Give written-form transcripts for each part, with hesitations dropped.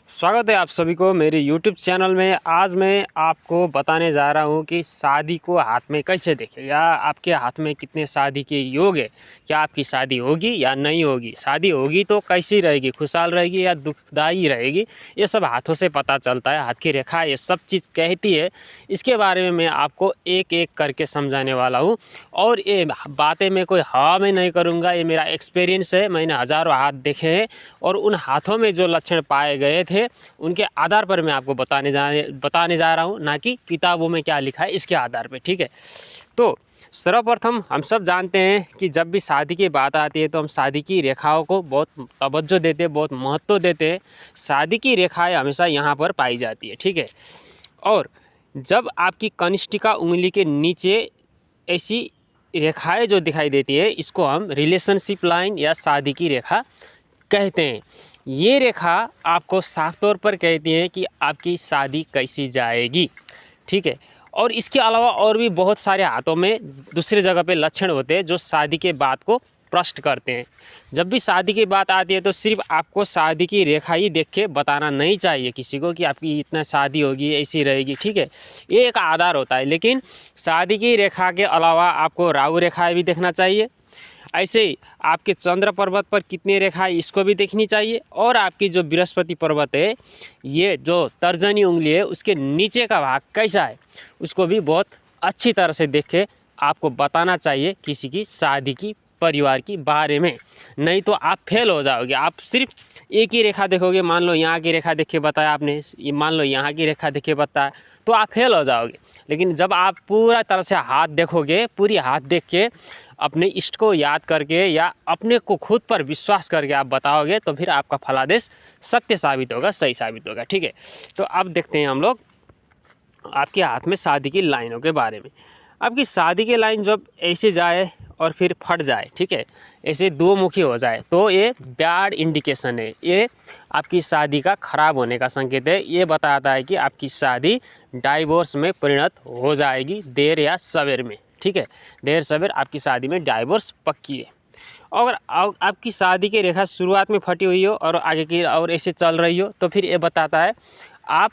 स्वागत है आप सभी को मेरे YouTube चैनल में। आज मैं आपको बताने जा रहा हूं कि शादी को हाथ में कैसे देखें, या आपके हाथ में कितने शादी के योग है, क्या आपकी शादी होगी या नहीं होगी, शादी होगी तो कैसी रहेगी, खुशहाल रहेगी या दुखदाई रहेगी, ये सब हाथों से पता चलता है। हाथ की रेखा ये सब चीज़ कहती है। इसके बारे में मैं आपको एक एक करके समझाने वाला हूँ। और ये बातें मैं कोई हवा में नहीं करूँगा, ये मेरा एक्सपीरियंस है। मैंने हज़ारों हाथ देखे हैं और उन हाथों में जो लक्षण पाए गए थे उनके आधार पर मैं आपको बताने जा रहा हूँ, ना कि किताबों में क्या लिखा है इसके आधार पर। ठीक है, तो सर्वप्रथम हम सब जानते हैं कि जब भी शादी की बात आती है तो हम शादी की रेखाओं को बहुत तवज्जो देते हैं, बहुत महत्व देते हैं। शादी की रेखाएं हमेशा यहाँ पर पाई जाती है। ठीक है, और जब आपकी कनिष्ठिका उंगली के नीचे ऐसी रेखाएं जो दिखाई देती है, इसको हम रिलेशनशिप लाइन या शादी की रेखा कहते हैं। ये रेखा आपको साफ तौर पर कहती है कि आपकी शादी कैसी जाएगी। ठीक है, और इसके अलावा और भी बहुत सारे हाथों में दूसरी जगह पे लक्षण होते हैं जो शादी के बात को स्पष्ट करते हैं। जब भी शादी की बात आती है तो सिर्फ आपको शादी की रेखा ही देख के बताना नहीं चाहिए किसी को कि आपकी इतना शादी होगी, ऐसी रहेगी। ठीक है, ये एक आधार होता है, लेकिन शादी की रेखा के अलावा आपको राहु रेखाएं भी देखना चाहिए। ऐसे ही आपके चंद्र पर्वत पर कितनी रेखा है इसको भी देखनी चाहिए। और आपकी जो बृहस्पति पर्वत है, ये जो तर्जनी उंगली है, उसके नीचे का भाग कैसा है उसको भी बहुत अच्छी तरह से देख के आपको बताना चाहिए किसी की शादी की परिवार की बारे में। नहीं तो आप फेल हो जाओगे। आप सिर्फ एक ही रेखा देखोगे, मान लो यहाँ की रेखा देख के बताया आपने, मान लो यहाँ की रेखा देख के बताया, तो आप फेल हो जाओगे। लेकिन जब आप पूरा तरह से हाथ देखोगे, पूरी हाथ देख के अपने इष्ट को याद करके या अपने को खुद पर विश्वास करके आप बताओगे, तो फिर आपका फलादेश सत्य साबित होगा, सही साबित होगा। ठीक है, तो अब देखते हैं हम लोग आपके हाथ में शादी की लाइनों के बारे में। आपकी शादी की लाइन जब ऐसे जाए और फिर फट जाए, ठीक है, ऐसे दो मुखी हो जाए, तो ये बैड इंडिकेशन है। ये आपकी शादी का खराब होने का संकेत है। ये बताता है कि आपकी शादी डाइवोर्स में परिणत हो जाएगी, देर या सवेर में। ठीक है, देर सवेर आपकी शादी में डाइवोर्स पक्की है। अगर आपकी शादी की रेखा शुरुआत में फटी हुई हो और आगे की और ऐसे चल रही हो, तो फिर ये बताता है आप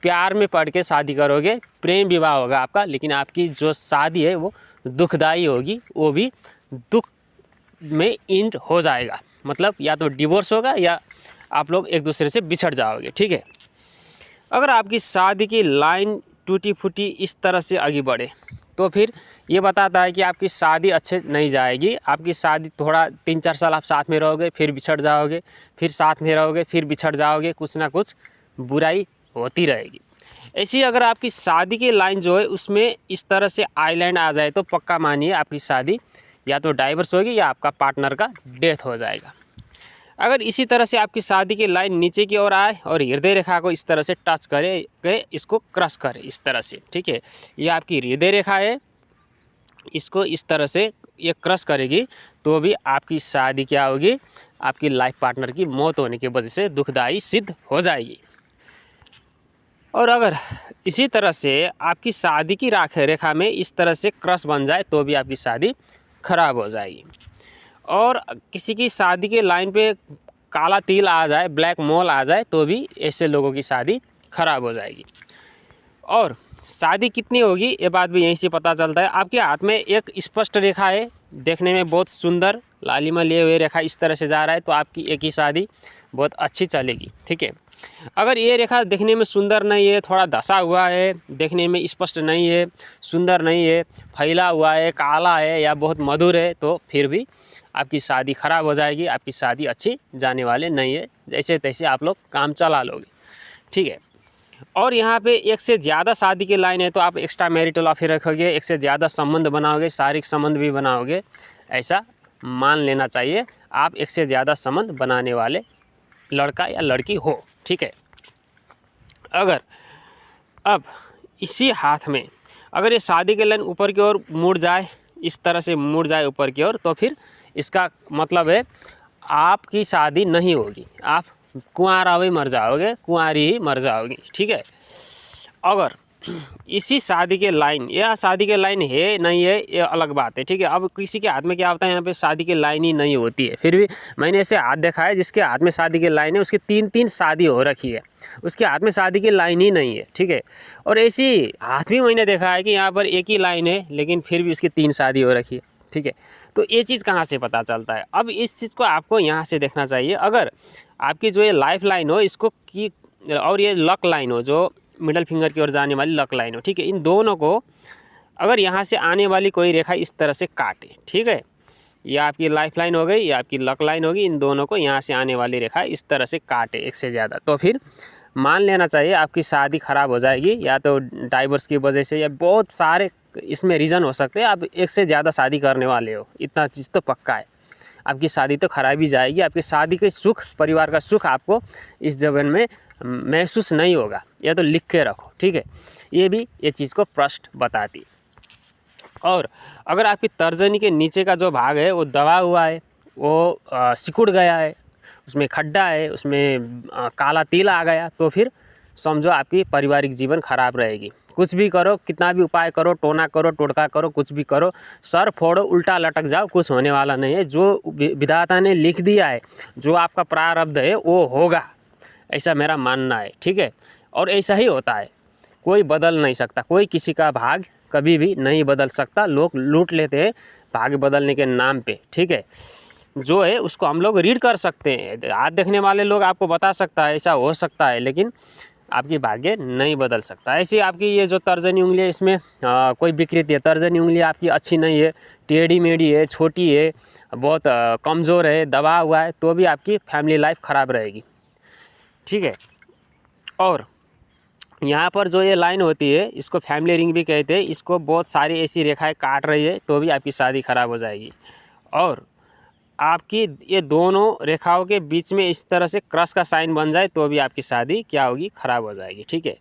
प्यार में पड़ के शादी करोगे, प्रेम विवाह होगा आपका, लेकिन आपकी जो शादी है वो दुखदाई होगी, वो भी दुख में एंड हो जाएगा। मतलब या तो डिवोर्स होगा या आप लोग एक दूसरे से बिछड़ जाओगे। ठीक है, अगर आपकी शादी की लाइन टूटी फूटी इस तरह से आगे बढ़े, तो फिर ये बताता है कि आपकी शादी अच्छे नहीं जाएगी। आपकी शादी थोड़ा 3-4 साल आप साथ में रहोगे, फिर बिछड़ जाओगे, फिर साथ में रहोगे, फिर बिछड़ जाओगे, कुछ ना कुछ बुराई होती रहेगी। ऐसी अगर आपकी शादी की लाइन जो है उसमें इस तरह से आइलैंड आ जाए, तो पक्का मानिए आपकी शादी या तो डाइवर्स होगी या आपका पार्टनर का डेथ हो जाएगा। अगर इसी तरह से आपकी शादी की लाइन नीचे की ओर आए और हृदय रेखा को इस तरह से टच करे, इसको क्रश करे इस तरह से, ठीक है, ये आपकी हृदय रेखा है, इसको इस तरह से ये क्रश करेगी, तो भी आपकी शादी क्या होगी, आपकी लाइफ पार्टनर की मौत होने की वजह से दुखदाई सिद्ध हो जाएगी। और अगर इसी तरह से आपकी शादी की रेखा में इस तरह से क्रश बन जाए, तो भी आपकी शादी खराब हो जाएगी। और किसी की शादी के लाइन पे काला तिल आ जाए, ब्लैक मोल आ जाए, तो भी ऐसे लोगों की शादी खराब हो जाएगी। और शादी कितनी होगी ये बात भी यहीं से पता चलता है। आपके हाथ में एक स्पष्ट रेखा है, देखने में बहुत सुंदर लालिमा लिए हुए रेखा इस तरह से जा रहा है, तो आपकी एक ही शादी बहुत अच्छी चलेगी। ठीक है, अगर ये रेखा देखने में सुंदर नहीं है, थोड़ा धसा हुआ है, देखने में स्पष्ट नहीं है, सुंदर नहीं है, फैला हुआ है, काला है या बहुत मधुर है, तो फिर भी आपकी शादी खराब हो जाएगी, आपकी शादी अच्छी जाने वाले नहीं है। जैसे तैसे आप लोग काम चला लोगे। ठीक है, और यहाँ पे एक से ज़्यादा शादी की लाइन है, तो आप एक्स्ट्रा मैरिटल अफेयर रखोगे, एक से ज़्यादा संबंध बनाओगे, शारीरिक संबंध भी बनाओगे, ऐसा मान लेना चाहिए आप एक से ज़्यादा संबंध बनाने वाले लड़का या लड़की हो। ठीक है, अगर अब इसी हाथ में अगर ये शादी की लाइन ऊपर की ओर मुड़ जाए, इस तरह से मुड़ जाए ऊपर की ओर, तो फिर इसका मतलब है आपकी शादी नहीं होगी, आप कुंवारा भी मर जाओगे, कुंवारी ही मर जाओगी। ठीक है, अगर इसी शादी के लाइन, यह शादी के लाइन है नहीं है ये अलग बात है, ठीक है। अब किसी के हाथ में क्या होता है, यहाँ पे शादी की लाइन ही नहीं होती है, फिर भी मैंने ऐसे हाथ देखा है जिसके हाथ में शादी की लाइन है, उसकी 3-3 शादी हो रखी है, उसके हाथ में शादी की लाइन ही नहीं है, ठीक है। और ऐसी हाथ भी मैंने देखा है कि यहाँ पर एक ही लाइन है लेकिन फिर भी उसकी 3 शादी हो रखी है, ठीक है। तो ये चीज़ कहाँ से पता चलता है? अब इस चीज़ को आपको यहाँ से देखना चाहिए। अगर आपकी जो ये लाइफ लाइन हो इसको की, और ये लक लाइन हो जो मिडल फिंगर की ओर जाने वाली लक लाइन हो, ठीक है, इन दोनों को अगर यहाँ से आने वाली कोई रेखा इस तरह से काटे, ठीक है, ये आपकी लाइफ लाइन हो गई, ये आपकी लक लाइन होगी, इन दोनों को यहाँ से आने वाली रेखा इस तरह से काटे एक से ज़्यादा, तो फिर मान लेना चाहिए आपकी शादी ख़राब हो जाएगी, या तो डाइवोर्स की वजह से, या बहुत सारे इसमें रीज़न हो सकते हैं। आप एक से ज़्यादा शादी करने वाले हो, इतना चीज़ तो पक्का है, आपकी शादी तो खराब ही जाएगी। आपकी शादी के सुख, परिवार का सुख आपको इस जीवन में महसूस नहीं होगा, या तो लिख के रखो, ठीक है। ये भी ये चीज़ को स्पष्ट बताती है। और अगर आपकी तर्जनी के नीचे का जो भाग है वो दबा हुआ है, वो सिकुड़ गया है, उसमें खड्डा है, उसमें काला तिल आ गया, तो फिर समझो आपकी पारिवारिक जीवन खराब रहेगी। कुछ भी करो, कितना भी उपाय करो, टोना करो, टोटका करो, कुछ भी करो, सर फोड़ो, उल्टा लटक जाओ, कुछ होने वाला नहीं है। जो विधाता ने लिख दिया है, जो आपका प्रारब्ध है वो होगा, ऐसा मेरा मानना है, ठीक है। और ऐसा ही होता है, कोई बदल नहीं सकता, कोई किसी का भाग कभी भी नहीं बदल सकता। लोग लूट लेते हैं भाग्य बदलने के नाम पे, ठीक है। जो है उसको हम लोग रीड कर सकते हैं, हाथ देखने वाले लोग आपको बता सकता है ऐसा हो सकता है, लेकिन आपकी भाग्य नहीं बदल सकता। ऐसी आपकी ये जो तर्जनी उंगली है, इसमें कोई विकृति है, तर्जनी उंगली आपकी अच्छी नहीं है, टेढ़ी मेढ़ी है, छोटी है, बहुत कमज़ोर है, दबा हुआ है, तो भी आपकी फैमिली लाइफ ख़राब रहेगी, ठीक है। और यहाँ पर जो ये लाइन होती है इसको फैमिली रिंग भी कहते हैं। इसको बहुत सारी ऐसी रेखाएं काट रही है तो भी आपकी शादी ख़राब हो जाएगी। और आपकी ये दोनों रेखाओं के बीच में इस तरह से क्रॉस का साइन बन जाए तो भी आपकी शादी क्या होगी, ख़राब हो जाएगी, ठीक है।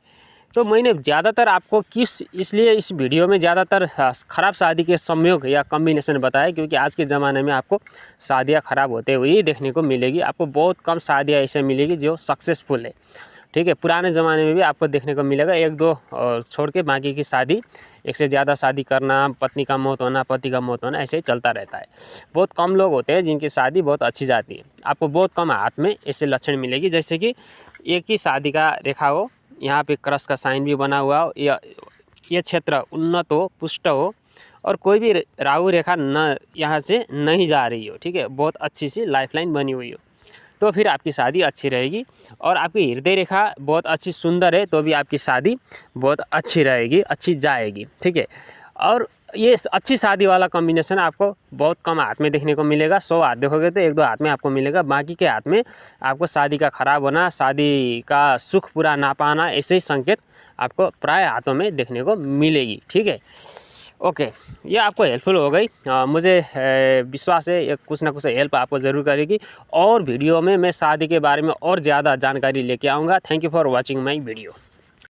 तो मैंने ज़्यादातर आपको इसलिए इस वीडियो में ज़्यादातर ख़राब शादी के संयोग या कॉम्बिनेशन बताया, क्योंकि आज के ज़माने में आपको शादियाँ ख़राब होते हुए ही देखने को मिलेगी। आपको बहुत कम शादियाँ ऐसे मिलेगी जो सक्सेसफुल है, ठीक है। पुराने ज़माने में भी आपको देखने को मिलेगा, 1-2 छोड़ के बाकी की शादी, एक से ज़्यादा शादी करना, पत्नी का मौत होना, पति का मौत होना, ऐसे ही चलता रहता है। बहुत कम लोग होते हैं जिनकी शादी बहुत अच्छी जाती है। आपको बहुत कम हाथ में ऐसे लक्षण मिलेगी, जैसे कि एक ही शादी का रेखा हो, यहाँ पे क्रॉस का साइन भी बना हुआ हो, ये क्षेत्र उन्नत हो, पुष्ट हो, और कोई भी राहु रेखा न यहाँ से नहीं जा रही हो, ठीक है, बहुत अच्छी सी लाइफलाइन बनी हुई हो, तो फिर आपकी शादी अच्छी रहेगी। और आपकी हृदय रेखा बहुत अच्छी सुंदर है तो भी आपकी शादी बहुत अच्छी रहेगी, अच्छी जाएगी, ठीक है। और ये अच्छी शादी वाला कॉम्बिनेशन आपको बहुत कम हाथ में देखने को मिलेगा। 100 हाथ देखोगे तो 1-2 हाथ में आपको मिलेगा, बाकी के हाथ में आपको शादी का ख़राब होना, शादी का सुख पूरा ना पाना, ऐसे ही संकेत आपको प्राय हाथों में देखने को मिलेगी, ठीक है। ओके, ये आपको हेल्पफुल हो गई। मुझे विश्वास है ये कुछ ना कुछ हेल्प आपको ज़रूर करेगी। और वीडियो में मैं शादी के बारे में और ज़्यादा जानकारी लेके आऊँगा। Thank you for watching my video.